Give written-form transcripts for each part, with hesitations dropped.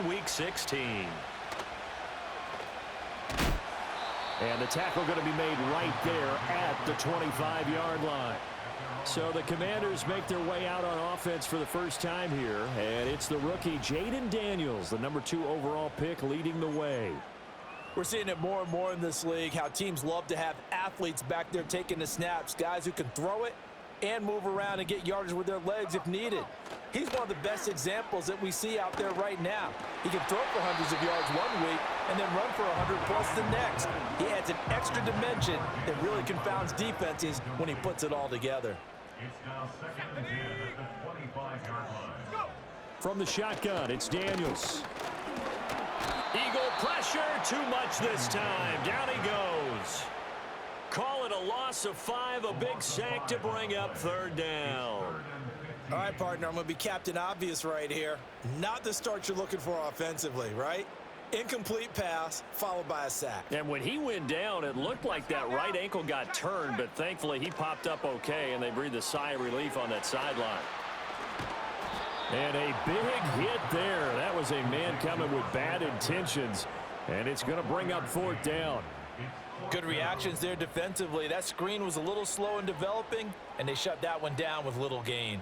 in Week 16. And the tackle going to be made right there at the 25-yard line. So the Commanders make their way out on offense for the first time here, and it's the rookie Jaden Daniels, the number 2 overall pick, leading the way. We're seeing it more and more in this league, how teams love to have athletes back there taking the snaps, guys who can throw it and move around and get yardage with their legs if needed. He's one of the best examples that we see out there right now. He can throw for hundreds of yards one week and then run for 100-plus the next. He adds an extra dimension that really confounds defenses when he puts it all together. It's now second and 10 at the 25-yard line. From the shotgun, it's Daniels. Eagle pressure, too much this time. Down he goes. Call it a loss of 5, a big sack to bring up 3rd down. All right, partner, I'm going to be Captain Obvious right here. Not the start you're looking for offensively, right? Incomplete pass, followed by a sack. And when he went down, it looked like that right ankle got turned, but thankfully he popped up okay, and they breathed a sigh of relief on that sideline. And a big hit there. That was a man coming with bad intentions, and it's going to bring up 4th down. Good reactions there defensively. That screen was a little slow in developing, and they shut that one down with little gain.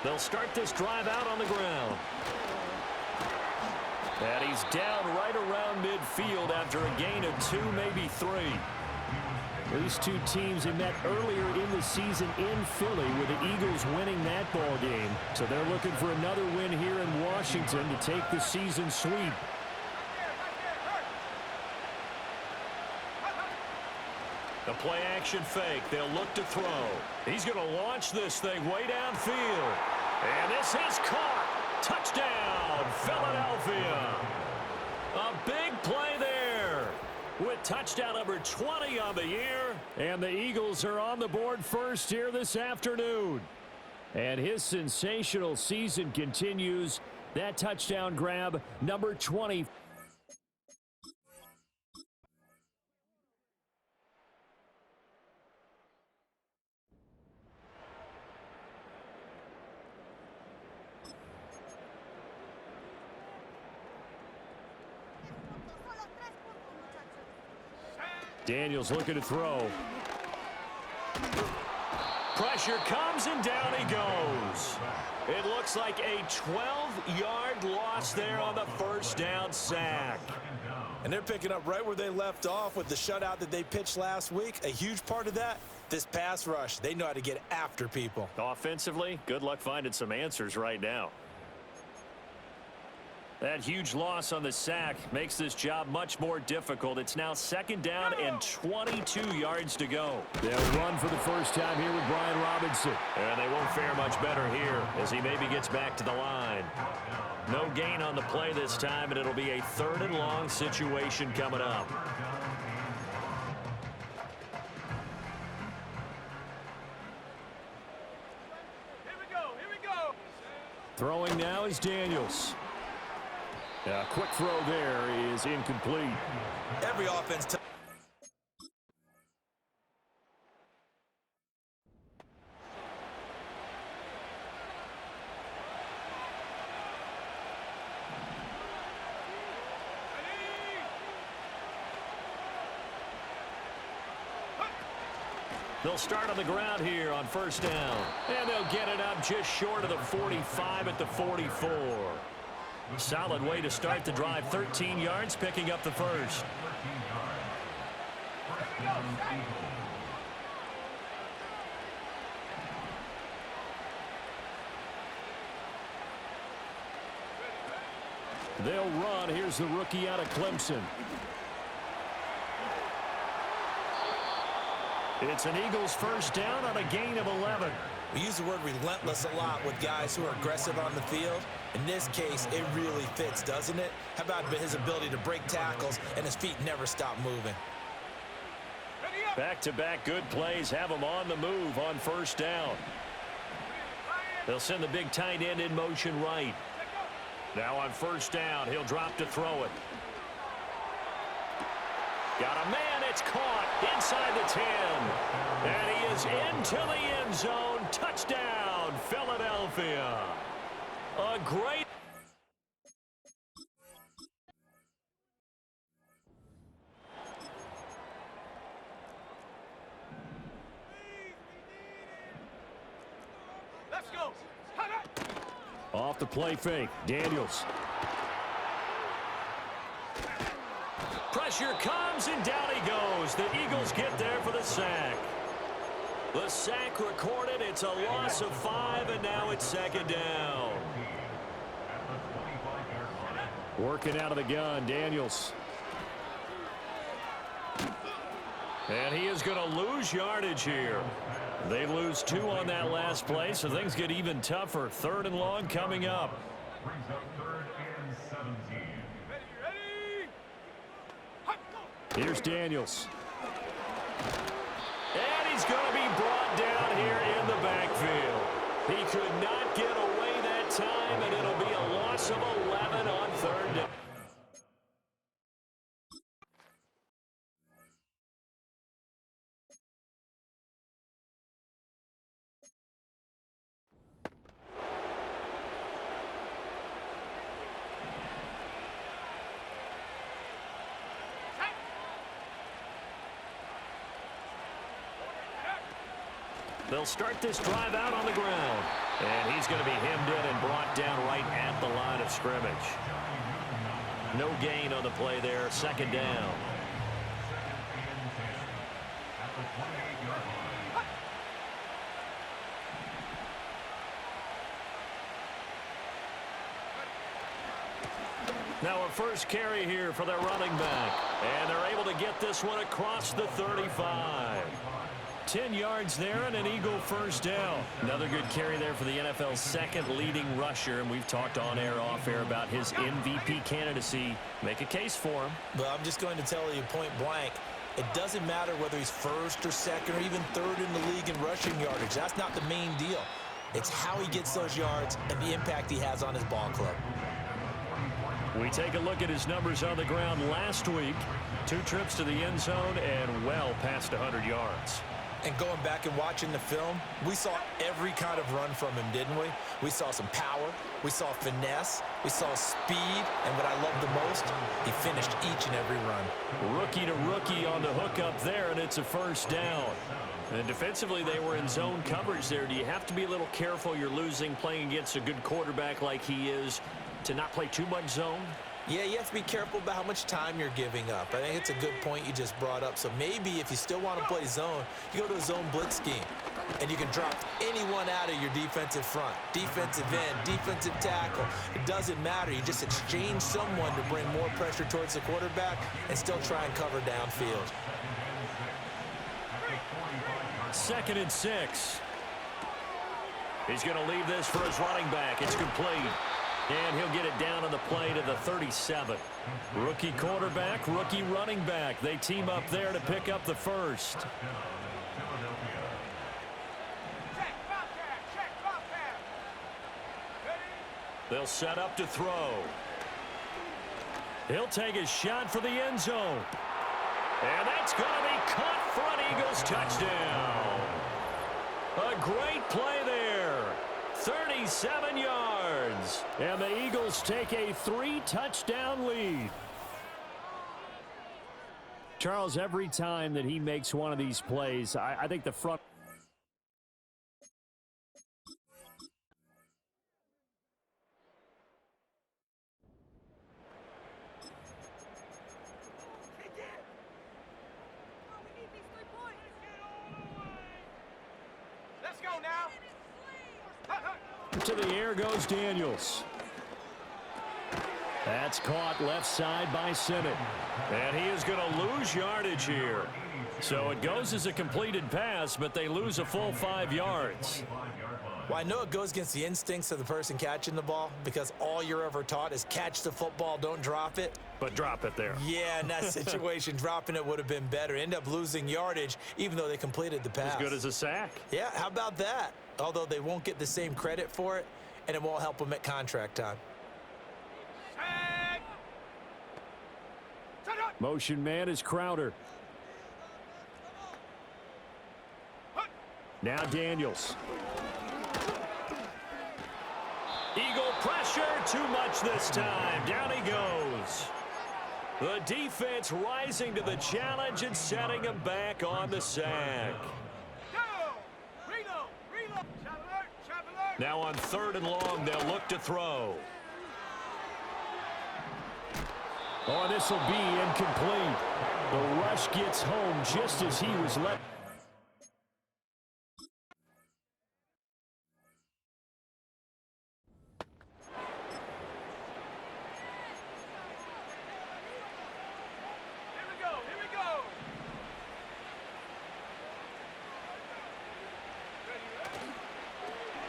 They'll start this drive out on the ground. And he's down right around midfield after a gain of 2, maybe 3. These two teams have met earlier in the season in Philly with the Eagles winning that ball game. So they're looking for another win here in Washington to take the season sweep. The play action fake. They'll look to throw. He's going to launch this thing way downfield. And this is caught. Touchdown, Philadelphia. A big play there with touchdown number 20 on the year. And the Eagles are on the board first here this afternoon. And his sensational season continues. That touchdown grab, number 20. Daniels looking to throw. Pressure comes and down he goes. It looks like a 12-yard loss there on the 1st down sack. And they're picking up right where they left off with the shutout that they pitched last week. A huge part of that, this pass rush. They know how to get after people. Offensively, good luck finding some answers right now. That huge loss on the sack makes this job much more difficult. It's now 2nd down and 22 yards to go. They'll run for the first time here with Brian Robinson. And they won't fare much better here as he maybe gets back to the line. No gain on the play this time, and it'll be a 3rd and long situation coming up. Here we go. Throwing now is Daniels. A quick throw there is incomplete. Every offense. They'll start on the ground here on 1st down. And they'll get it up just short of the 45 at the 44. Solid way to start the drive. 13 yards, picking up the 1st. They'll run. Here's the rookie out of Clemson. It's an Eagles 1st down on a gain of 11. We use the word relentless a lot with guys who are aggressive on the field. In this case, it really fits, doesn't it? How about his ability to break tackles and his feet never stop moving? Ready up. Back-to-back good plays have him on the move on first down. They'll send the big tight end in motion right. Now on first down, he'll drop to throw it. Got a man, it's caught inside the 10. And he is into the end zone. Touchdown, Philadelphia. A great... Let's go. Off the play fake, Daniels. Pressure comes, and down he goes. The Eagles get there for the sack. The sack recorded. It's a loss of 5, and now it's second down. Working out of the gun, Daniels. And he is going to lose yardage here. They lose 2 on that last play, so things get even tougher. 3rd and long coming up. Brings up 3rd and 17. Here's Daniels. And he's going to be brought down here in the backfield. He could not get away that time, and it'll be a loss of 11 on 3rd down. They'll start this drive out on the ground. And he's going to be hemmed in and brought down right at the line of scrimmage. No gain on the play there. Second down. Now a first carry here for their running back. And they're able to get this one across the 35. 10 yards there and an Eagle first down. Another good carry there for the NFL's second leading rusher, and we've talked on air, off air about his MVP candidacy. Make a case for him. Well, I'm just going to tell you point blank, it doesn't matter whether he's first or second or even third in the league in rushing yardage. That's not the main deal. It's how he gets those yards and the impact he has on his ball club. We take a look at his numbers on the ground last week. 2 trips to the end zone and well past 100 yards. And going back and watching the film, we saw every kind of run from him, didn't we? We saw some power, we saw finesse, we saw speed, and what I love the most, he finished each and every run. Rookie to rookie on the hook up there, and it's a first down. And defensively, they were in zone coverage there. Do you have to be a little careful? You're losing playing against a good quarterback like he is to not play too much zone? Yeah, you have to be careful about how much time you're giving up. I think it's a good point you just brought up. So maybe if you still want to play zone, you go to a zone blitz scheme. And you can drop anyone out of your defensive front. Defensive end, defensive tackle. It doesn't matter. You just exchange someone to bring more pressure towards the quarterback and still try and cover downfield. 2nd and 6. He's going to leave this for his running back. It's complete. And he'll get it down on the play to the 37. Rookie quarterback, rookie running back. They team up there to pick up the first. They'll set up to throw. He'll take a shot for the end zone. And that's going to be caught for an Eagles touchdown. A great play there. 37 yards. And the Eagles take a 3-touchdown lead. Charles, every time that he makes one of these plays, I think the front... Let's go now. To the air goes Daniels. That's caught left side by Sinnott. And he is going to lose yardage here. So it goes as a completed pass, but they lose a full 5 yards. Well, I know it goes against the instincts of the person catching the ball because all you're ever taught is catch the football, don't drop it. But drop it there. Yeah, in that situation, dropping it would have been better. End up losing yardage, even though they completed the pass. As good as a sack. Yeah, how about that? Although they won't get the same credit for it, and it won't help them at contract time. Motion man is Crowder. Now Daniels. Eagle pressure, too much this time. Down he goes. The defense rising to the challenge and setting him back on the sack. Now on 3rd and long, they'll look to throw. Oh, this will be incomplete. The rush gets home just as he was let.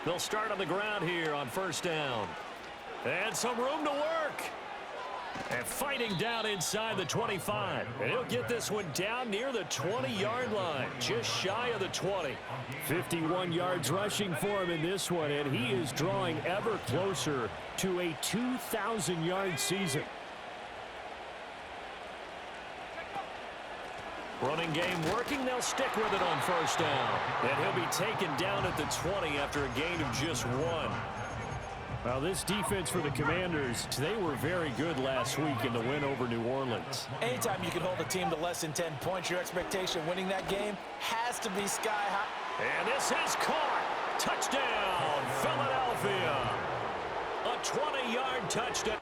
They'll start on the ground here on 1st down. And some room to work. And fighting down inside the 25. And he'll get this one down near the 20-yard line, just shy of the 20. 51 yards rushing for him in this one, and he is drawing ever closer to a 2,000-yard season. Running game working. They'll stick with it on 1st down. And he'll be taken down at the 20 after a gain of just 1. Well, this defense for the Commanders, they were very good last week in the win over New Orleans. Anytime you can hold a team to less than 10 points, your expectation winning that game has to be sky high. And this is caught. Touchdown, Philadelphia. A 20-yard touchdown.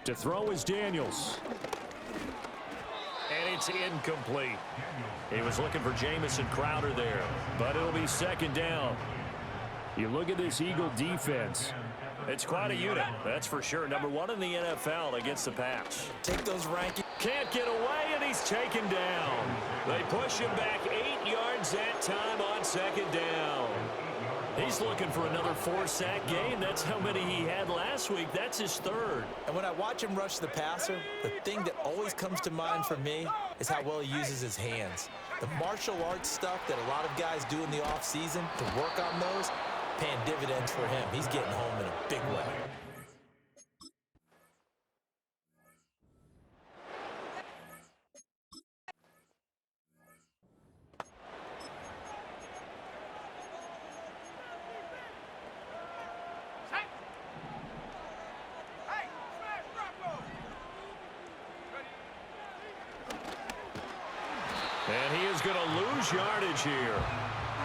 To throw is Daniels. And it's incomplete. He was looking for Jamison Crowder there, but it'll be 2nd down. You look at this Eagle defense. It's quite a unit, that's for sure. Number 1 in the NFL against the pass. Take those rankings. Can't get away, and he's taken down. They push him back 8 yards that time on 2nd down. He's looking for another 4-sack game. That's how many he had last week. That's his 3rd. And when I watch him rush the passer, the thing that always comes to mind for me is how well he uses his hands. The martial arts stuff that a lot of guys do in the offseason to work on those, paying dividends for him. He's getting home in a big way. And he is going to lose yardage here.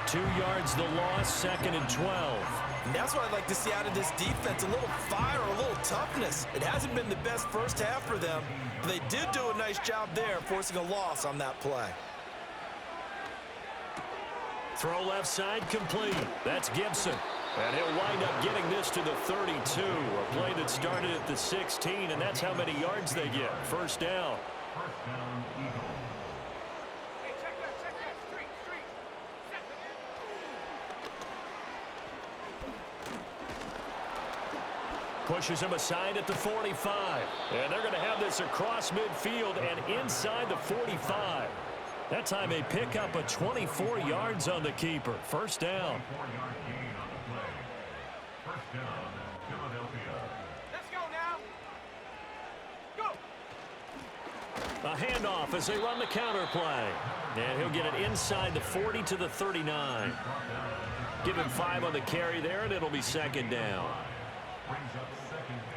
2 yards the loss, 2nd and 12. And that's what I'd like to see out of this defense, a little fire, a little toughness. It hasn't been the best first half for them, but they did do a nice job there forcing a loss on that play. Throw left side complete. That's Gibson. And he'll wind up getting this to the 32. A play that started at the 16, and that's how many yards they get. 1st down. First down, Eagles. Pushes him aside at the 45. And they're going to have this across midfield and inside the 45. That time they pick up a 24 yards on the keeper. 1st down. 4-yard gain on the play. 1st down, Philadelphia. Let's go now. Go. A handoff as they run the counter play. And he'll get it inside the 40 to the 39. Give him 5 on the carry there, and it'll be 2nd down. Brings up 2nd and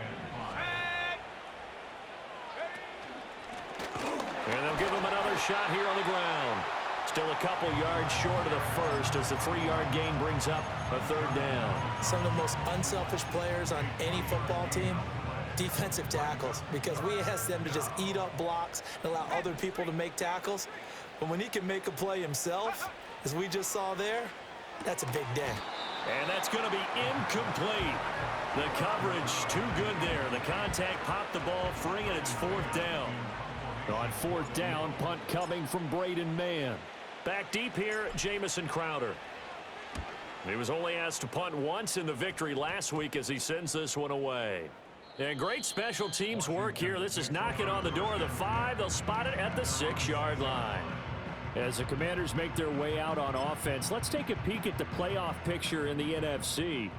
5. And they'll give him another shot here on the ground. Still a couple yards short of the first as the 3-yard gain brings up a 3rd down. Some of the most unselfish players on any football team, defensive tackles, because we ask them to just eat up blocks and allow other people to make tackles. But when he can make a play himself, as we just saw there, that's a big day. And that's going to be incomplete. The coverage too good there. The contact popped the ball free, and it's fourth down. On fourth down, punt coming from Braden Mann. Back deep here, Jamison Crowder. He was only asked to punt once in the victory last week as he sends this one away. And great special teams work here. This is knocking on the door of the 5. They'll spot it at the 6-yard line. As the Commanders make their way out on offense, let's take a peek at the playoff picture in the NFC.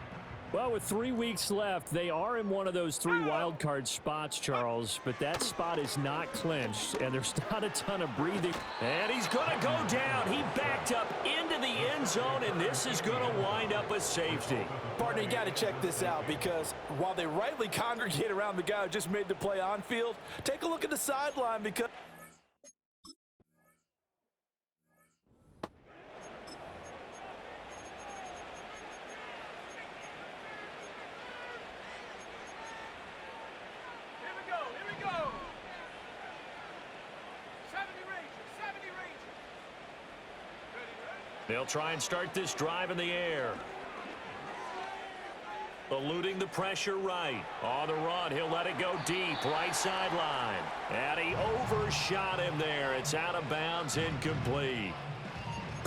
Well, with 3 weeks left, they are in one of those 3 wild card spots, Charles, but that spot is not clinched, and there's not a ton of breathing. And he's going to go down. He backed up into the end zone, and this is going to wind up a safety. Partner, you got to check this out, because while they rightly congregate around the guy who just made the play on field, take a look at the sideline, because they'll try and start this drive in the air. Eluding the pressure right. On the run, he'll let it go deep. Right sideline. And he overshot him there. It's out of bounds, incomplete.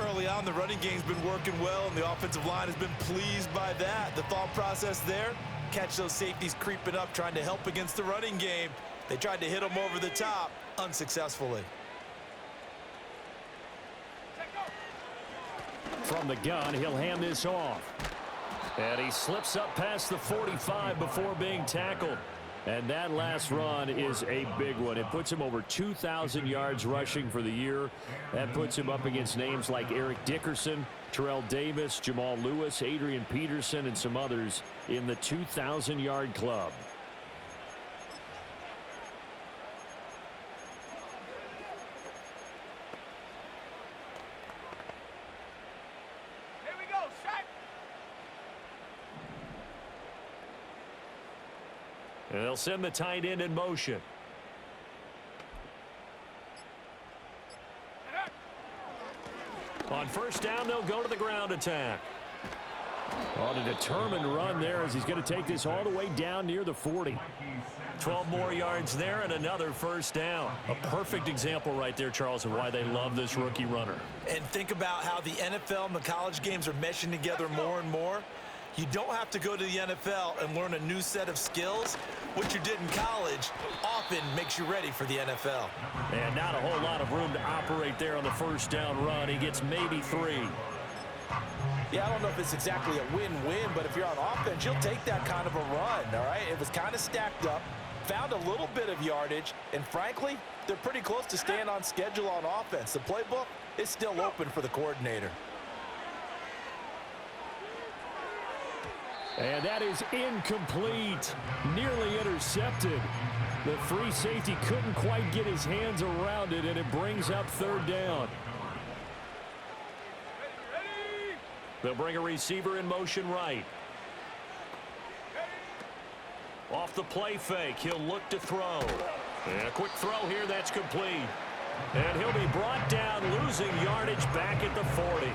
early on, the running game's been working well, and the offensive line has been pleased by that. The thought process there, catch those safeties creeping up, trying to help against the running game. They tried to hit him over the top, unsuccessfully. From the gun, he'll hand this off. And he slips up past the 45 before being tackled. And that last run is a big one. It puts him over 2,000 yards rushing for the year. That puts him up against names like Eric Dickerson, Terrell Davis, Jamal Lewis, Adrian Peterson, and some others in the 2,000-yard club. And they'll send the tight end in motion. On first down, they'll go to the ground attack. On a determined run there as he's going to take this all the way down near the 40. 12 more yards there and another first down. A perfect example right there, Charles, of why they love this rookie runner. And think about how the NFL and the college games are meshing together more and more. You don't have to go to the NFL and learn a new set of skills. What you did in college often makes you ready for the NFL. And not a whole lot of room to operate there on the first down run. He gets maybe 3. Yeah, I don't know if it's exactly a win-win, but if you're on offense, you'll take that kind of a run, all right? It was kind of stacked up, found a little bit of yardage, and frankly, they're pretty close to staying on schedule on offense. The playbook is still open for the coordinator. And that is incomplete. Nearly intercepted. The free safety couldn't quite get his hands around it, and it brings up third down. They'll bring a receiver in motion right. Off the play fake, he'll look to throw. And a quick throw here, that's complete. And he'll be brought down, losing yardage back at the 40.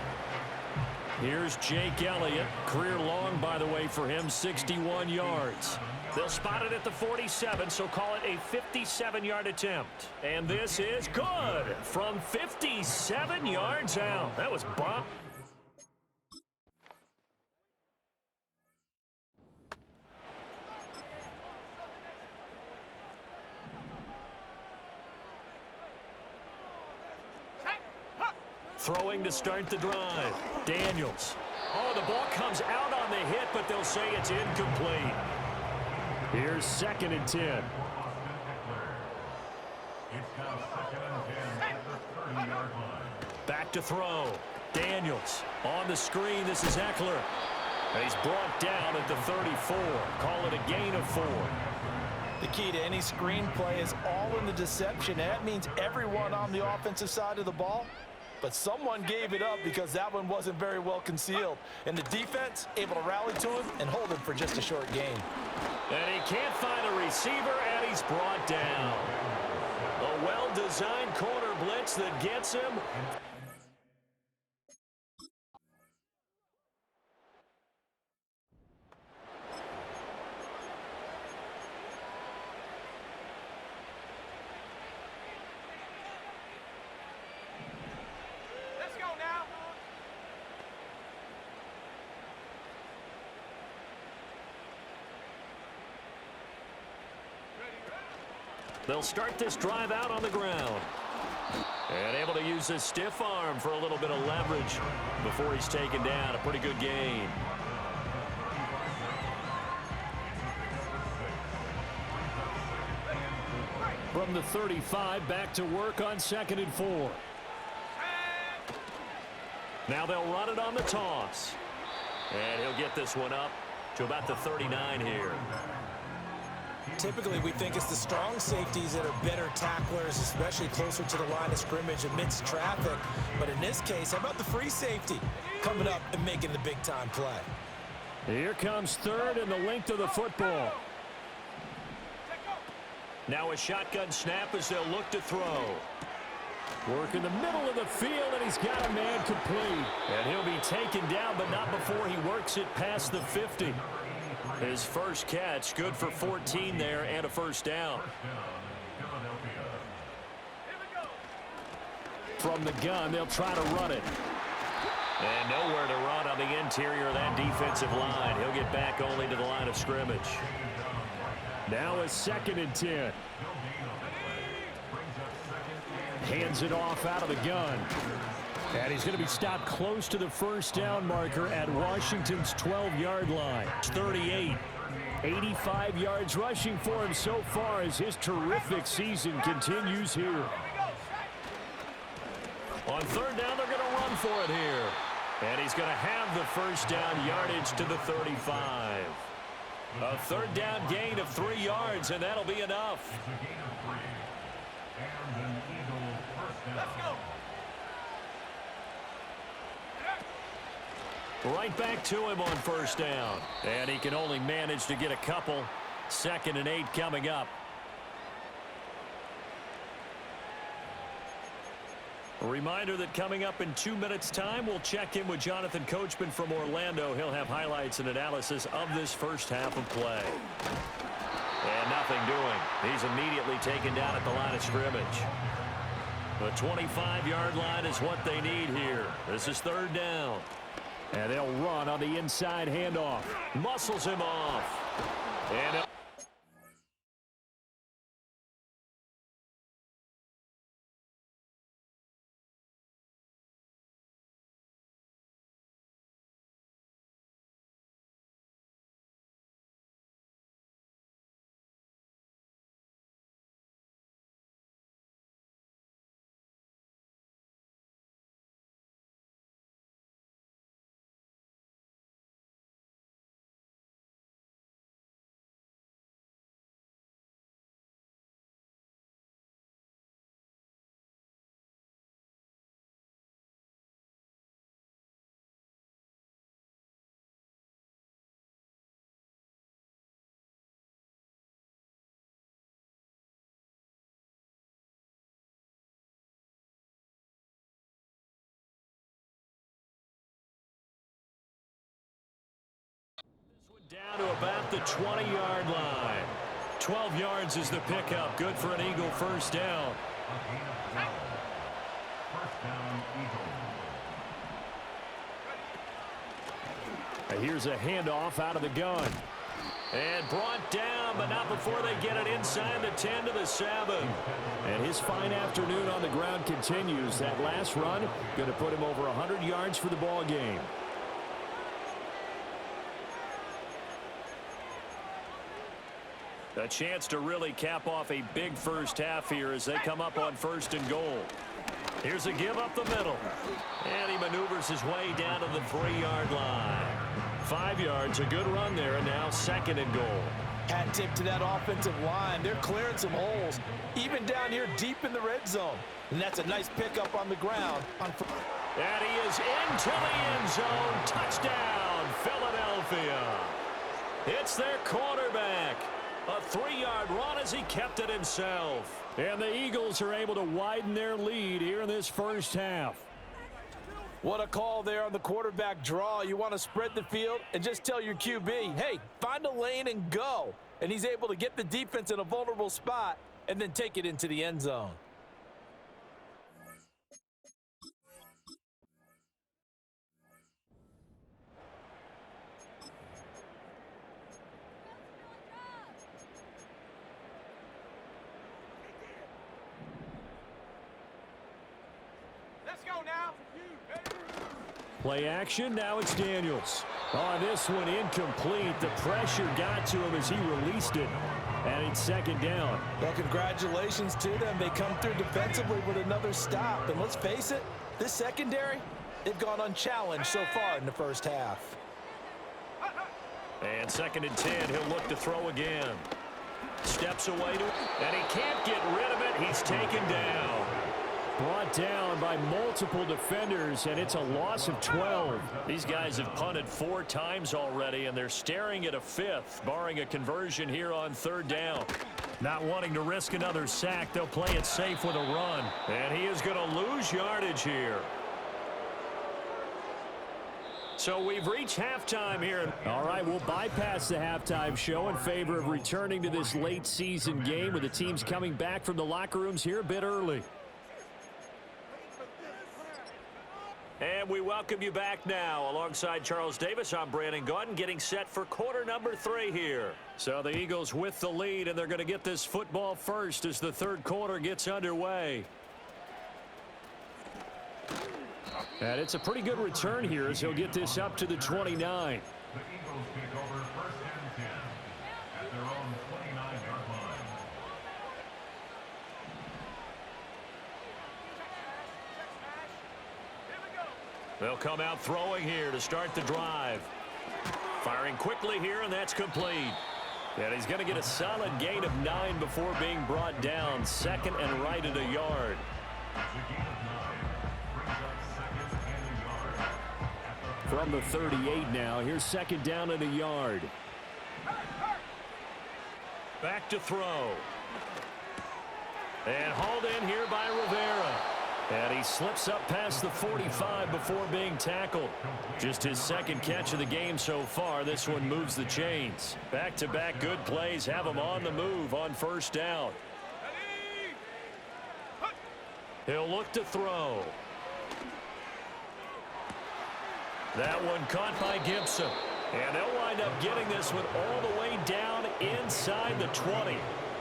Here's Jake Elliott. Career long, by the way, for him, 61 yards. They'll spot it at the 47, so call it a 57-yard attempt. And this is good from 57 yards out. That was bumped. Throwing to start the drive. Daniels. Oh, the ball comes out on the hit, but they'll say it's incomplete. Here's 2nd and 10. It's now 2nd and 10 at the 30-yard line. Back to throw. Daniels on the screen. This is Eckler. He's brought down at the 34. Call it a gain of 4. The key to any screenplay is all in the deception. That means everyone on the offensive side of the ball. But someone gave it up because that one wasn't very well concealed. And the defense able to rally to him and hold him for just a short gain. And he can't find a receiver, and he's brought down. A well-designed corner blitz that gets him. They'll start this drive out on the ground. And able to use his stiff arm for a little bit of leverage before he's taken down. A pretty good gain. From the 35, back to work on 2nd and 4. Now they'll run it on the toss. And he'll get this one up to about the 39 here. Typically, we think it's the strong safeties that are better tacklers, especially closer to the line of scrimmage amidst traffic. But in this case, how about the free safety coming up and making the big-time play? Here comes 3rd and the length of the football. Now a shotgun snap as they'll look to throw. Work in the middle of the field, and he's got a man complete. And he'll be taken down, but not before he works it past the 50. His first catch, good for 14 there and a first down. From the gun, they'll try to run it. And nowhere to run on the interior of that defensive line. He'll get back only to the line of scrimmage. Now a 2nd and 10. Hands it off out of the gun. And he's going to be stopped close to the first down marker at Washington's 12-yard line. 38. 85 yards rushing for him so far as his terrific season continues here. On 3rd down, they're going to run for it here. And he's going to have the first down yardage to the 35. A 3rd down gain of 3 yards, and that'll be enough. Right back to him on first down. And he can only manage to get a couple. 2nd and 8 coming up. A reminder that coming up in 2 minutes' time, we'll check in with Jonathan Coachman from Orlando. He'll have highlights and analysis of this first half of play. And nothing doing. He's immediately taken down at the line of scrimmage. The 25-yard line is what they need here. This is 3rd down. And they'll run on the inside handoff. Muscles him off. And down to about the 20-yard line. 12 yards is the pickup. Good for an Eagle first down. Here's a handoff out of the gun. And brought down, but not before they get it inside the 10 to the 7. And his fine afternoon on the ground continues. That last run going to put him over 100 yards for the ball game. A chance to really cap off a big first half here as they come up on 1st and goal. Here's a give up the middle. And he maneuvers his way down to the 3-yard line. 5 yards, a good run there, and now 2nd and goal. Hat tip to that offensive line. They're clearing some holes, even down here deep in the red zone. And that's a nice pickup on the ground. And he is into the end zone. Touchdown, Philadelphia. It's their quarterback. A 3-yard run as he kept it himself. And the Eagles are able to widen their lead here in this first half. What a call there on the quarterback draw. You want to spread the field and just tell your QB, hey, find a lane and go. And he's able to get the defense in a vulnerable spot and then take it into the end zone. Play action, now it's Daniels. On this one, incomplete. The pressure got to him as he released it. And it's second down. Well, congratulations to them. They come through defensively with another stop. And let's face it, this secondary, they've gone unchallenged so far in the first half. And 2nd and 10, he'll look to throw again. Steps away to it, and he can't get rid of it. He's taken down. Brought down by multiple defenders, and it's a loss of 12. These guys have punted 4 times already, and they're staring at a 5th, barring a conversion here on 3rd down. Not wanting to risk another sack, they'll play it safe with a run. And he is going to lose yardage here. So we've reached halftime here. All right, we'll bypass the halftime show in favor of returning to this late season game with the teams coming back from the locker rooms here a bit early. And we welcome you back now. Alongside Charles Davis, I'm Brandon Gaudin, getting set for quarter number 3 here. So the Eagles with the lead, and they're going to get this football first as the 3rd quarter gets underway. And it's a pretty good return here as he'll get this up to the 29. The Eagles take over 1st and 10 at their own 29-yard line. They'll come out throwing here to start the drive. Firing quickly here, and that's complete. And he's going to get a solid gain of 9 before being brought down. 2nd and right at a yard. From the 38 now, here's 2nd down at a yard. Back to throw. And hauled in here by Rivera. And he slips up past the 45 before being tackled. Just his 2nd catch of the game so far. This one moves the chains. Back-to-back good plays have him on the move on 1st down. He'll look to throw. That one caught by Gibson. And they'll wind up getting this one all the way down inside the 20.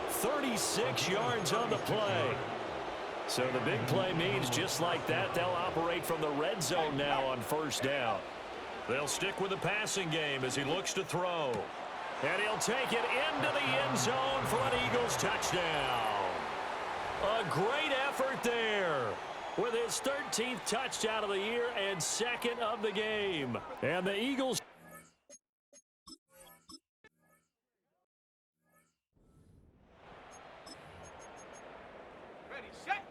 36 yards on the play. So the big play means just like that, they'll operate from the red zone now on 1st down. They'll stick with the passing game as he looks to throw. And he'll take it into the end zone for an Eagles touchdown. A great effort there with his 13th touchdown of the year and 2nd of the game. And the Eagles... Ready, set.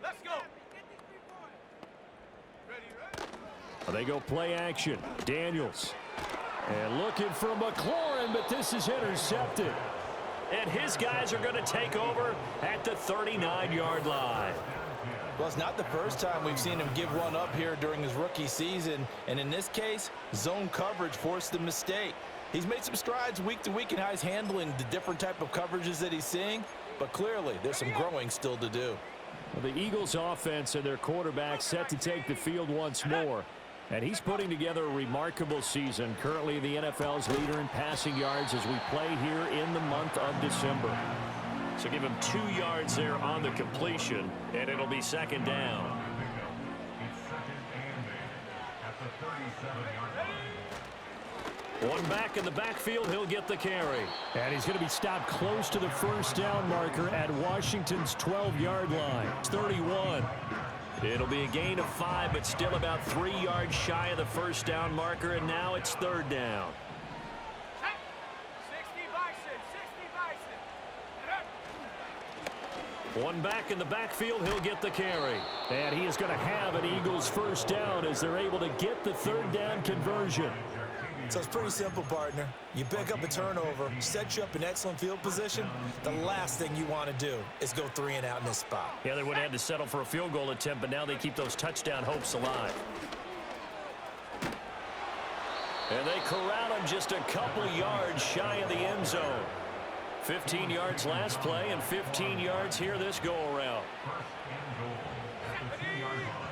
Let's go. Ready. They go play action. Daniels. And looking for McLaurin, but this is intercepted. And his guys are going to take over at the 39-yard line. Well, it's not the first time we've seen him give one up here during his rookie season. And in this case, zone coverage forced the mistake. He's made some strides week to week in how he's handling the different type of coverages that he's seeing. But clearly, there's some growing still to do. Well, the Eagles offense and their quarterback set to take the field once more. And he's putting together a remarkable season, currently the NFL's leader in passing yards as we play here in the month of December. So give him 2 yards there on the completion, and it'll be 2nd down. It's 2nd and 8 at the 37-yard line. One back in the backfield, he'll get the carry. And he's going to be stopped close to the 1st down marker at Washington's 12-yard line. It's 31. It'll be a gain of 5, but still about 3 yards shy of the 1st down marker, and now it's 3rd down. 60 Bison, 60 Bison. One back in the backfield, he'll get the carry. And he is going to have an Eagles 1st down as they're able to get the 3rd down conversion. So it's pretty simple, partner. You pick up a turnover, set you up in excellent field position. The last thing you want to do is go 3 and out in this spot. Yeah, they would have had to settle for a field goal attempt, but now they keep those touchdown hopes alive. And they corral him just a couple yards shy of the end zone. 15 yards last play and 15 yards here this go-around. 1st and goal at the 2-yard line.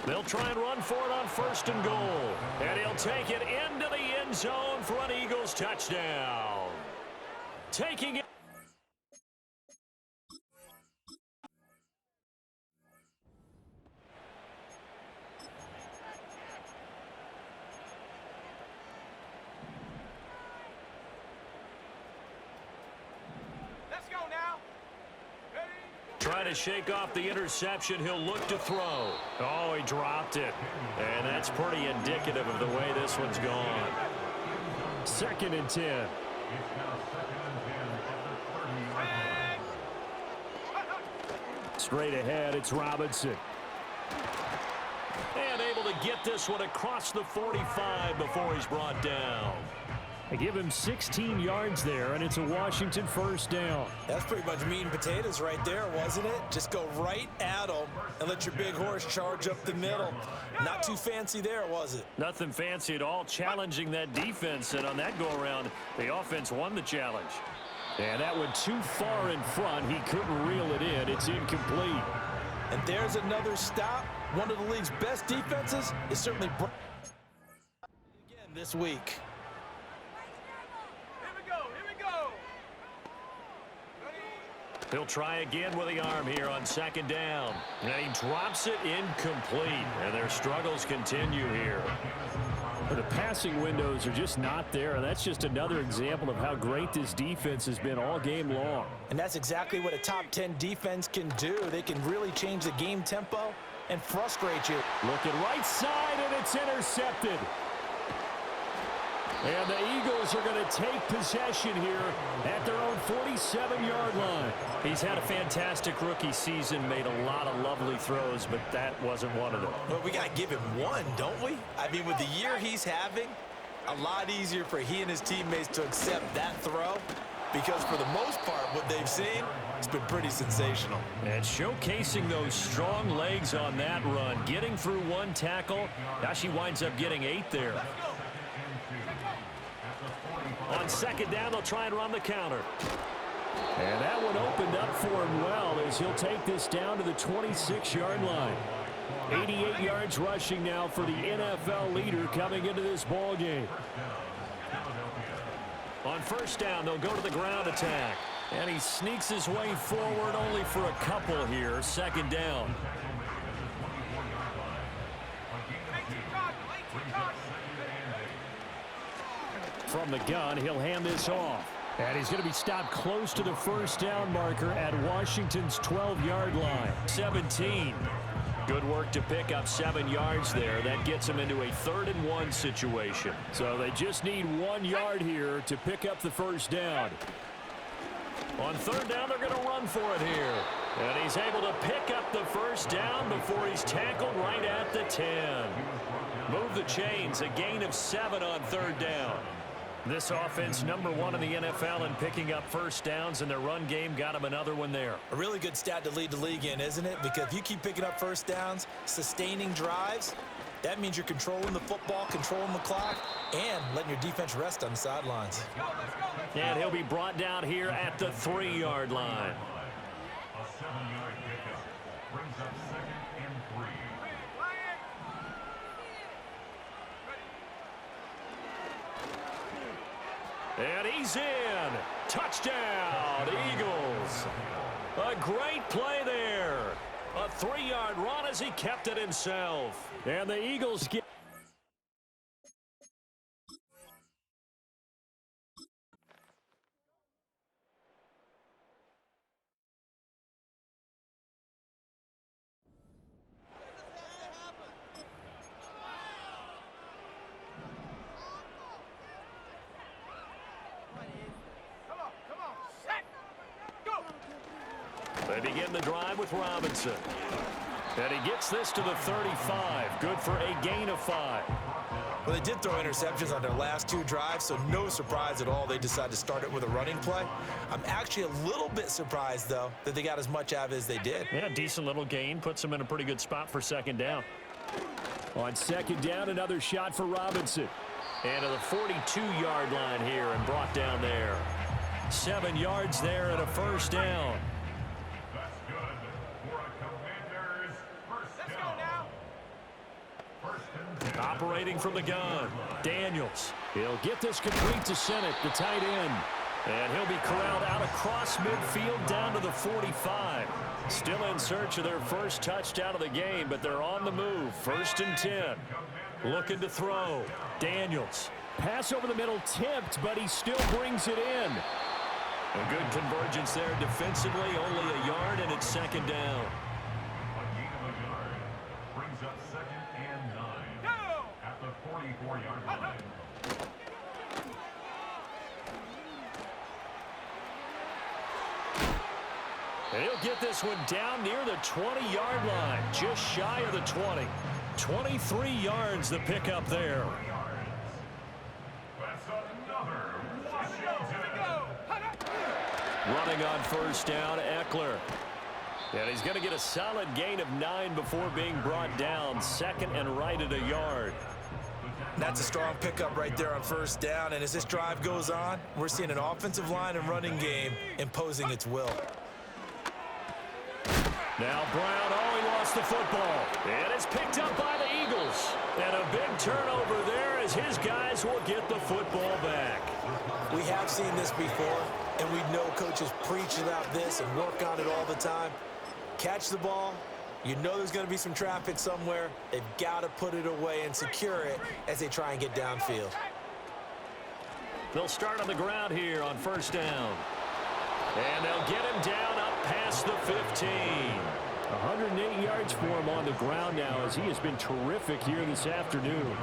They'll try and run for it on 1st and goal. And he'll take it into the end end zone for an Eagles touchdown. Taking it. Let's go now. Ready? Trying to shake off the interception. He'll look to throw. Oh, he dropped it. And that's pretty indicative of the way this one's gone. 2nd and 10. It's now 2nd and 10 at the 30-yard line. Straight ahead, it's Robinson. And able to get this one across the 45 before he's brought down. They give him 16 yards there, and it's a Washington 1st down. That's pretty much meat and potatoes right there, wasn't it? Just go right at them and let your big horse charge up the middle. Not too fancy there, was it? Nothing fancy at all, challenging that defense. And on that go-around, the offense won the challenge. And that went too far in front. He couldn't reel it in. It's incomplete. And there's another stop. One of the league's best defenses is certainly again this week. Here we go. Here we go. Ready? He'll try again with the arm here on 2nd down. And he drops it incomplete. And their struggles continue here. The passing windows are just not there, and that's just another example of how great this defense has been all game long. And that's exactly what a top 10 defense can do. They can really change the game tempo and frustrate you. Looking right side, and it's intercepted. And the Eagles are going to take possession here at their own 47-yard line. He's had a fantastic rookie season, made a lot of lovely throws, but that wasn't one of them. Well, we got to give him one, don't we? I mean, with the year he's having, a lot easier for he and his teammates to accept that throw because for the most part, what they've seen, it's been pretty sensational. And showcasing those strong legs on that run, getting through one tackle. Now she winds up getting 8 there. On 2nd down, they'll try and run the counter. And that one opened up for him well as he'll take this down to the 26-yard line. 88 yards rushing now for the NFL leader coming into this ball game. On 1st down, they'll go to the ground attack. And he sneaks his way forward only for a couple here. 2nd down. 18 yards. 18 yards. From the gun, he'll hand this off. And he's going to be stopped close to the 1st down marker at Washington's 12-yard line. 17. Good work to pick up 7 yards there. That gets him into a 3rd and 1 situation. So they just need 1 yard here to pick up the 1st down. On 3rd down, they're going to run for it here. And he's able to pick up the 1st down before he's tackled right at the 10. Move the chains, a gain of 7 on 3rd down. This offense, number 1 in the NFL in picking up 1st downs, and their run game got him another one there. A really good stat to lead the league in, isn't it? Because if you keep picking up 1st downs, sustaining drives, that means you're controlling the football, controlling the clock, and letting your defense rest on the sidelines. And he'll be brought down here at the 3-yard line. A 7-yard pickup brings up 2nd and 3. And he's in. Touchdown, Eagles. A great play there. A 3-yard run as he kept it himself. And the Eagles get... They begin the drive with Robinson. And he gets this to the 35. Good for a gain of 5. Well, they did throw interceptions on their last 2 drives, so no surprise at all they decided to start it with a running play. I'm actually a little bit surprised, though, that they got as much out of it as they did. Yeah, decent little gain. Puts them in a pretty good spot for 2nd down. On 2nd down, another shot for Robinson. And to the 42-yard line here and brought down there. 7 yards there and a 1st down. That's good for a Commaders 1st down. 1st and 10. operating from the gun. Daniels. He'll get this complete to Sennett, the tight end. And he'll be corralled out across midfield down to the 45. Still in search of their first touchdown of the game, but they're on the move. 1st and 10. Looking to throw. Daniels. Pass over the middle tipped, but he still brings it in. A good convergence there defensively. Only a yard, and it's 2nd down. A gain of a yard brings up 2nd and 9 at the 44-yard line. And he'll get this one down near the 20-yard line, just shy of the 20. 23 yards the pickup there. That's another Washington. Running on 1st down, Eckler. And he's going to get a solid gain of 9 before being brought down. 2nd and right at a yard. That's a strong pickup right there on 1st down. And as this drive goes on, we're seeing an offensive line and running game imposing its will. Now Brown, he lost the football. And it's picked up by the Eagles. And a big turnover there as his guys will get the football back. We have seen this before, and we know coaches preach about this and work on it all the time. Catch the ball. You know there's going to be some traffic somewhere. They've got to put it away and secure it as they try and get downfield. They'll start on the ground here on 1st down. And they'll get him down up past the 15. 108 yards for him on the ground now as he has been terrific here this afternoon.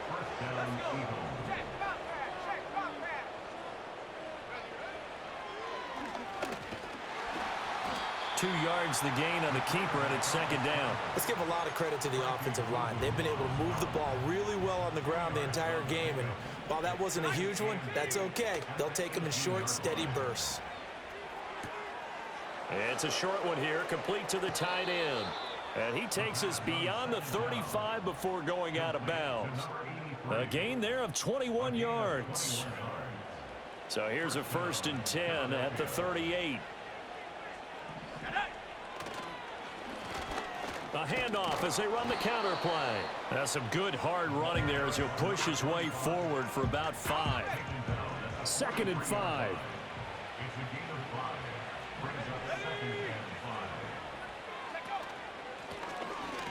1st down, Eagles. 2 yards the gain on the keeper, and it's 2nd down. Let's give a lot of credit to the offensive line. They've been able to move the ball really well on the ground the entire game, and while that wasn't a huge one, that's okay. They'll take them in short, steady bursts. It's a short one here, complete to the tight end. And he takes us beyond the 35 before going out of bounds. A gain there of 21 yards. So here's a 1st and 10 at the 38. A handoff as they run the counter play. That's some good hard running there as he'll push his way forward for about 5. 2nd and 5. It's a gain of 5. Brings up 2nd and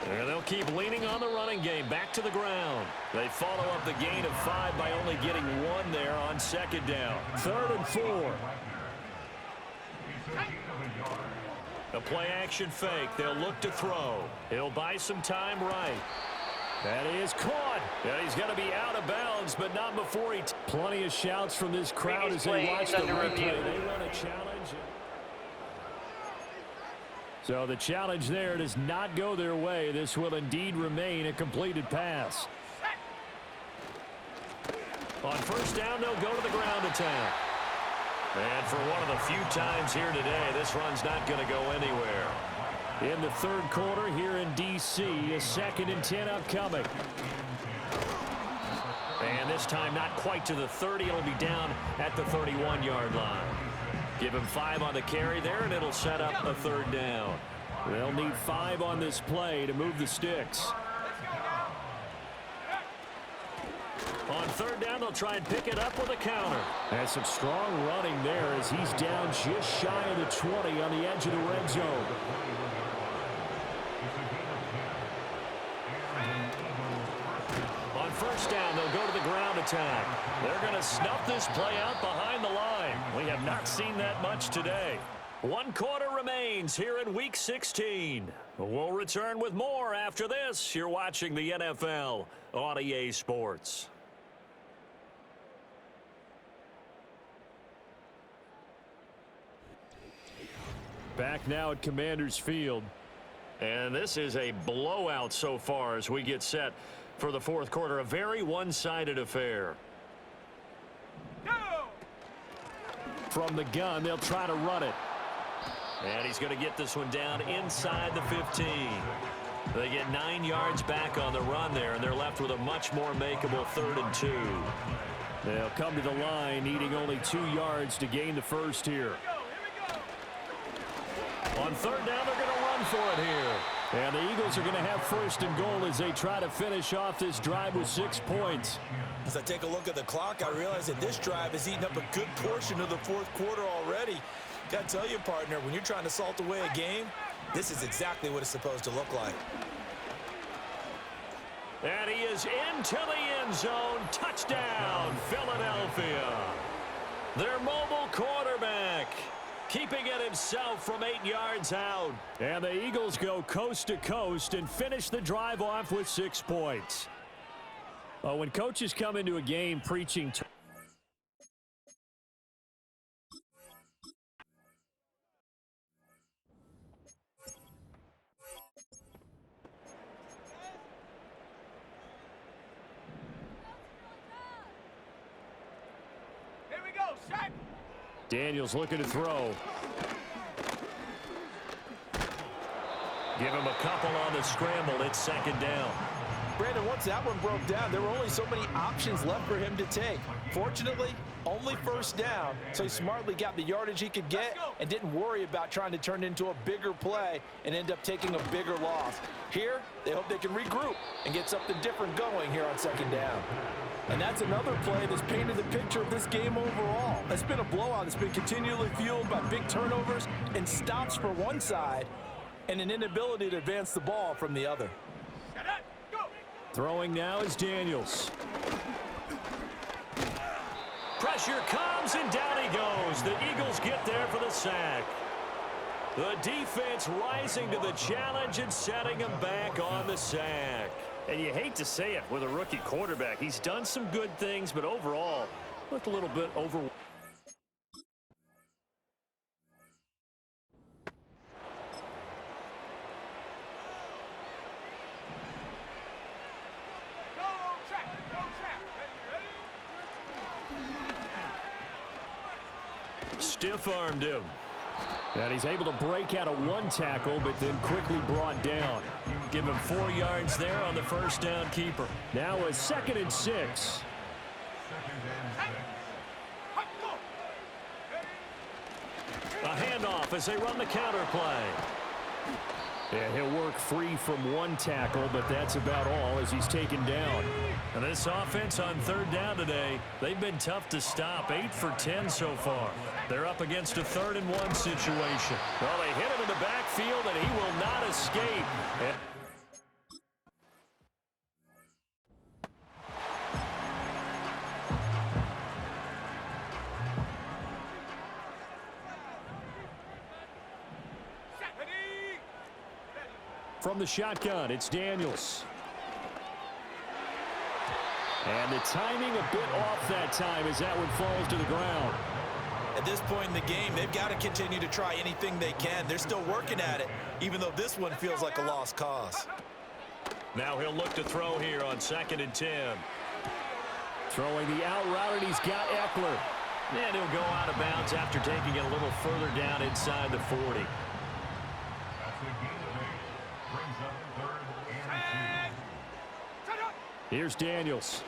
5. And they'll keep leaning on the running game back to the ground. They follow up the gain of 5 by only getting 1 there on 2nd down. 3rd and 4. It's a gain of a yard. A play action fake. They'll look to throw. He'll buy some time right. That is caught. And he's going to be out of bounds, but not before he... Plenty of shouts from this crowd as they watch the replay. They run a challenge. So the challenge there does not go their way. This will indeed remain a completed pass. On 1st down, they'll go to the ground attack. And for one of the few times here today, this run's not going to go anywhere. In the 3rd quarter here in D.C., a 2nd and 10 upcoming. And this time not quite to the 30. It'll be down at the 31-yard line. Give him 5 on the carry there, and it'll set up a 3rd down. They'll need 5 on this play to move the sticks. On 3rd down, they'll try and pick it up with a counter. And some strong running there as he's down just shy of the 20 on the edge of the red zone. On 1st down, they'll go to the ground attack. They're going to snuff this play out behind the line. We have not seen that much today. 1 quarter remains here in Week 16. We'll return with more after this. You're watching the NFL on EA Sports. Back now at Commaders Field. And this is a blowout so far as we get set for the 4th quarter. A very one-sided affair. From the gun, they'll try to run it. And he's going to get this one down inside the 15. They get 9 yards back on the run there, and they're left with a much more makeable 3rd and 2. They'll come to the line, needing only 2 yards to gain the first here. On 3rd down, they're going to run for it here. And the Eagles are going to have first and goal as they try to finish off this drive with 6 points. As I take a look at the clock, I realize that this drive has eaten up a good portion of the fourth quarter already. Got to tell you, partner, when you're trying to salt away a game, this is exactly what it's supposed to look like. And he is into the end zone. Touchdown, Philadelphia. Their mobile quarterback keeping it himself from 8 yards out. And the Eagles go coast to coast and finish the drive off with 6 points. When coaches come into a game preaching Here we go, set. Daniels looking to throw. Give him a couple on the scramble. It's second down. Brandon, once that one broke down, there were only so many options left for him to take. Fortunately, only first down, so he smartly got the yardage he could get and didn't worry about trying to turn it into a bigger play and end up taking a bigger loss. Here, they hope they can regroup and get something different going here on second down. And that's another play that's painted the picture of this game overall. It's been a blowout. It's been continually fueled by big turnovers and stops for one side and an inability to advance the ball from the other. Throwing now is Daniels. Pressure comes, and down he goes. The Eagles get there for the sack. The defense rising to the challenge and setting him back on the sack. And you hate to say it with a rookie quarterback. He's done some good things, but overall, looked a little bit overwhelmed. Stiff-armed him. And he's able to break out of one tackle, but then quickly brought down. Give him 4 yards there on the first down keeper. Now a 2nd and 6. A handoff as they run the counter play. And he'll work free from one tackle, but that's about all as he's taken down. And this offense on third down today, they've been tough to stop. 8 for 10 so far. They're up against a 3rd and 1 situation. Well, they hit him in the backfield, and he will not escape. From the shotgun, it's Daniels. And the timing a bit off that time as that one falls to the ground. At this point in the game, they've got to continue to try anything they can. They're still working at it, even though this one feels like a lost cause. Now he'll look to throw here on 2nd and 10. Throwing the out route, and he's got Eckler. And he'll go out of bounds after taking it a little further down inside the 40. That's a gain of 8. Brings up 3rd and 2. Here's Daniels.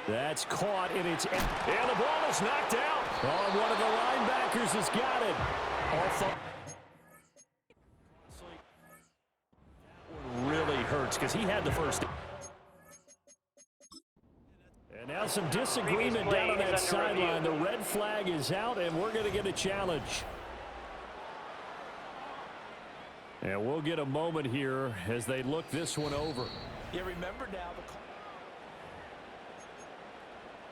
That's caught, and it's... And the ball is knocked out. Oh, one of the linebackers has got it. Really hurts because he had the first. And now some disagreement down on that sideline. The red flag is out, and we're going to get a challenge. And we'll get a moment here as they look this one over. Yeah, remember now the...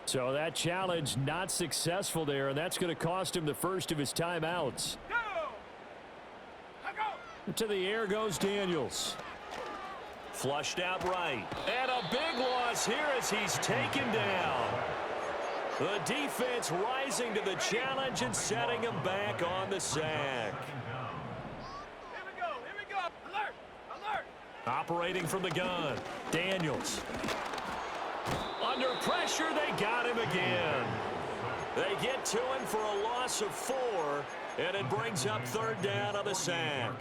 So that challenge not successful there, and that's going to cost him the first of his timeouts. To the air goes Daniels. Flushed out right. And a big loss here as he's taken down. The defense rising to the challenge and setting him back on the sack. Here we go. Alert, alert. Operating from the gun. Daniels. Under pressure, they got him again. They get to him for a loss of 4, and it brings up 3rd down on the sack.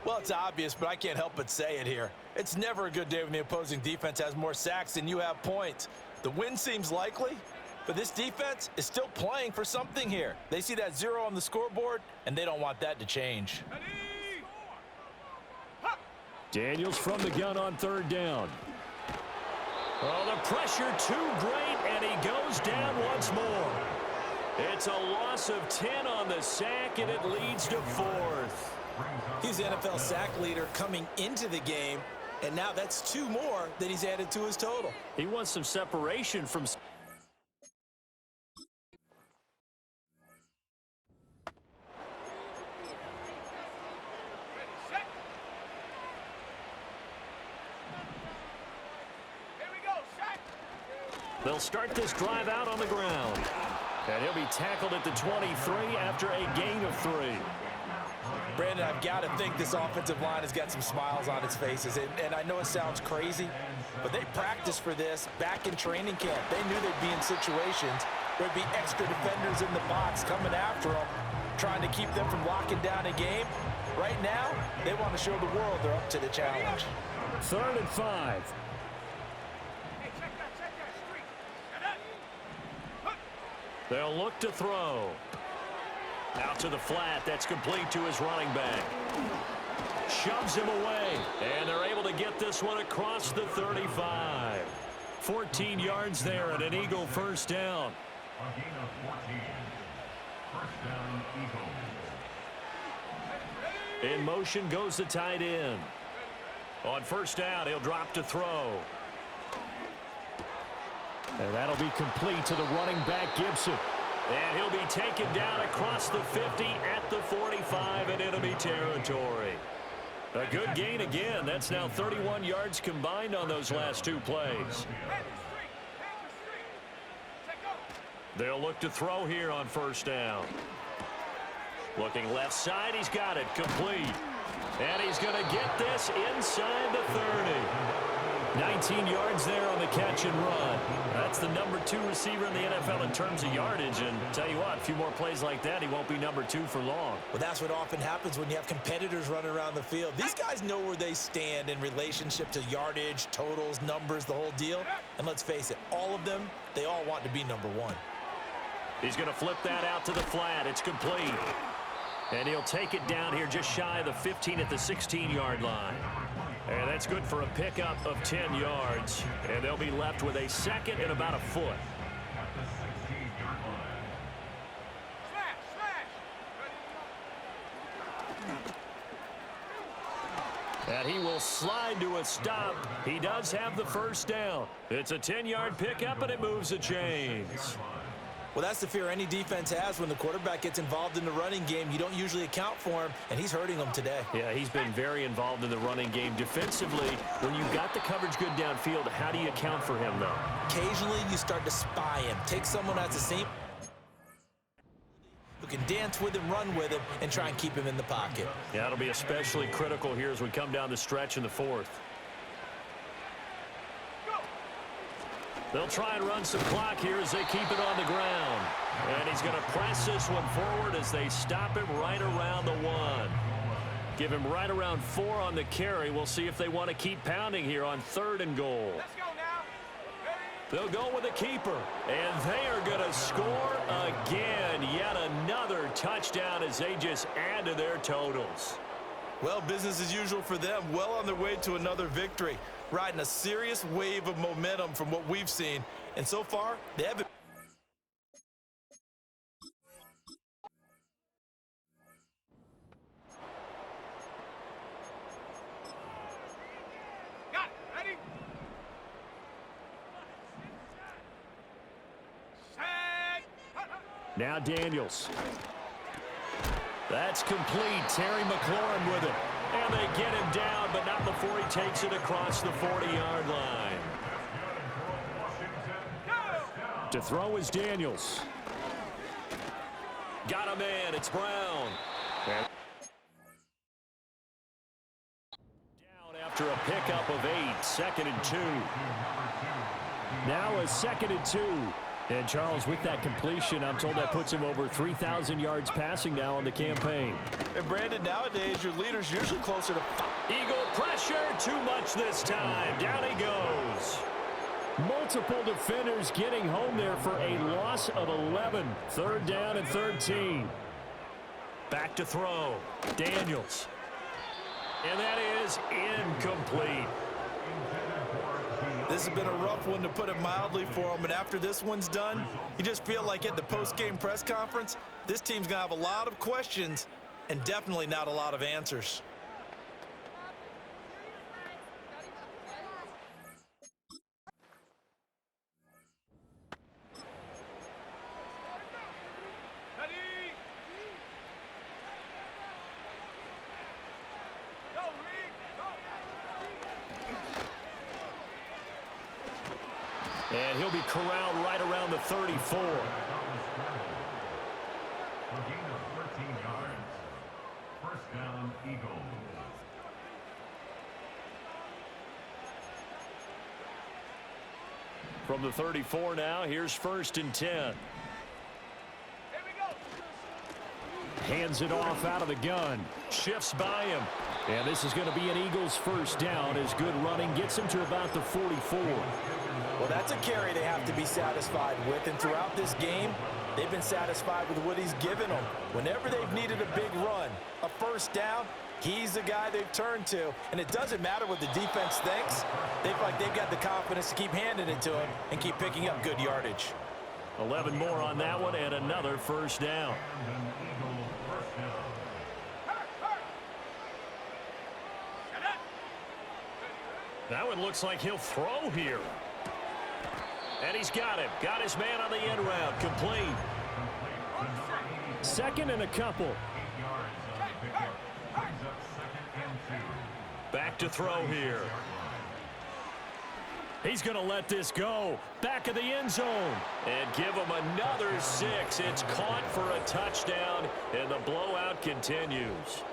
Well, it's obvious, but I can't help but say it here. It's never a good day when the opposing defense has more sacks than you have points. The win seems likely, but this defense is still playing for something here. They see that 0 on the scoreboard, and they don't want that to change. Ready? Daniels from the gun on third down. Oh, the pressure too great, and he goes down once more. It's a loss of 10 on the sack, and it leads to fourth. He's the NFL sack leader coming into the game, and now that's 2 more that he's added to his total. He wants some separation from... They'll start this drive out on the ground. And he'll be tackled at the 23 after a gain of 3. Brandon, I've got to think this offensive line has got some smiles on its faces. And I know it sounds crazy, but they practiced for this back in training camp. They knew they'd be in situations where there'd be extra defenders in the box coming after them, trying to keep them from locking down a game. Right now, they want to show the world they're up to the challenge. 3rd and 5. They'll look to throw. Out to the flat. That's complete to his running back. Shoves him away. And they're able to get this one across the 35. 14 yards there and an Eagle first down. A gain of 14. First down, Eagles. In motion goes the tight end. On first down, he'll drop to throw. And that'll be complete to the running back, Gibson. And he'll be taken down across the 50 at the 45 in enemy territory. A good gain again. That's now 31 yards combined on those last 2 plays. They'll look to throw here on first down. Looking left side, he's got it complete. And he's going to get this inside the 30. 19 yards there on the catch and run. That's the number 2 receiver in the NFL in terms of yardage. And tell you what, a few more plays like that, he won't be number 2 for long. Well, that's what often happens when you have competitors running around the field. These guys know where they stand in relationship to yardage, totals, numbers, the whole deal. And let's face it, all of them, they all want to be number 1. He's going to flip that out to the flat. It's complete. And he'll take it down here just shy of the 15 at the 16-yard line. And that's good for a pickup of 10 yards. And they'll be left with a second and about a foot. At the 16-yard line. And he will slide to a stop. He does have the first down. It's a 10-yard pickup, and it moves the chains. Well, that's the fear any defense has when the quarterback gets involved in the running game. You don't usually account for him, and he's hurting them today. Yeah, he's been very involved in the running game. Defensively, when you've got the coverage good downfield, how do you account for him, though? Occasionally, you start to spy him. Take someone that's the same who can dance with him, run with him, and try and keep him in the pocket. Yeah, it'll be especially critical here as we come down the stretch in the 4th. They'll try and run some clock here as they keep it on the ground. And he's going to press this one forward as they stop him right around the 1. Give him right around 4 on the carry. We'll see if they want to keep pounding here on 3rd and goal. Let's go now. They'll go with a keeper. And they are going to score again. Yet another touchdown as they just add to their totals. Well, business as usual for them. Well on their way to another victory. Riding a serious wave of momentum from what we've seen. And so far, they haven't. Got it. Ready? Set. Now Daniels. That's complete. Terry McLaurin with it. And they get him down, but not before he takes it across the 40-yard line. To throw is Daniels. Got a man. It's Brown. And down after a pickup of 8. 2nd and 2. Now a 2nd and 2. And Charles, with that completion, I'm told that puts him over 3,000 yards passing now on the campaign. And Brandon, nowadays, your leader's usually closer to Eagle pressure. Too much this time. Down he goes. Multiple defenders getting home there for a loss of 11. 3rd down and 13. Back to throw. Daniels. And that is incomplete. This has been a rough one, to put it mildly, for him. And after this one's done, you just feel like at the post-game press conference, this team's going to have a lot of questions and definitely not a lot of answers. Ready? Go, Reed! Go! And he'll be corralled right around the 34. A gain of 13 yards. First down, Eagles. From the 34 now, here's 1st and 10. Here we go! Hands it off out of the gun. Shifts by him. And this is going to be an Eagles first down as good running gets him to about the 44. Well, that's a carry they have to be satisfied with, and throughout this game, they've been satisfied with what he's given them. Whenever they've needed a big run, a first down, he's the guy they've turned to, and it doesn't matter what the defense thinks. They feel like they've got the confidence to keep handing it to him and keep picking up good yardage. 11 more on that one and another first down. And an Eagle first down. Now it looks like he'll throw here. And he's got him. Got his man on the end route. Complete. Second and a couple. 8 yards on the pickup. Brings up 2nd and 2. Back to throw here. He's going to let this go. Back of the end zone. And give him another 6. It's caught for a touchdown, and the blowout continues.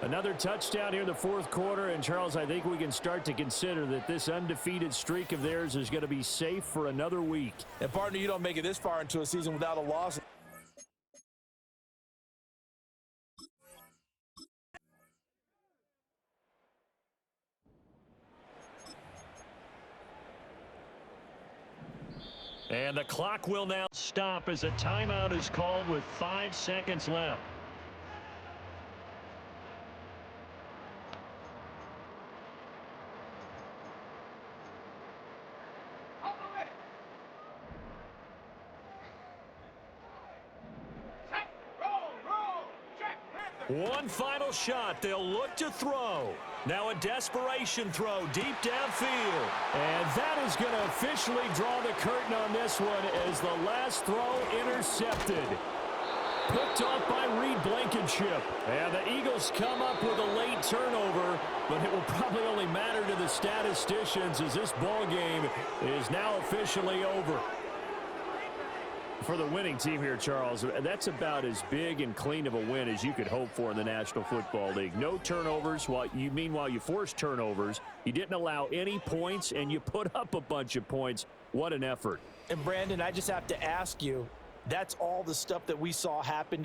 Another touchdown here in the fourth quarter, and Charles, I think we can start to consider that this undefeated streak of theirs is going to be safe for another week. And partner, you don't make it this far into a season without a loss. And the clock will now stop as a timeout is called with 5 seconds left. One final shot. They'll look to throw. Now a desperation throw deep downfield. And that is going to officially draw the curtain on this one as the last throw intercepted. Picked off by Reed Blankenship. And the Eagles come up with a late turnover, but it will probably only matter to the statisticians as this ball game is now officially over. For the winning team here, Charles, that's about as big and clean of a win as you could hope for in the National Football League. No turnovers. Meanwhile, you forced turnovers. You didn't allow any points, and you put up a bunch of points. What an effort. And, Brandon, I just have to ask you, that's all the stuff that we saw happen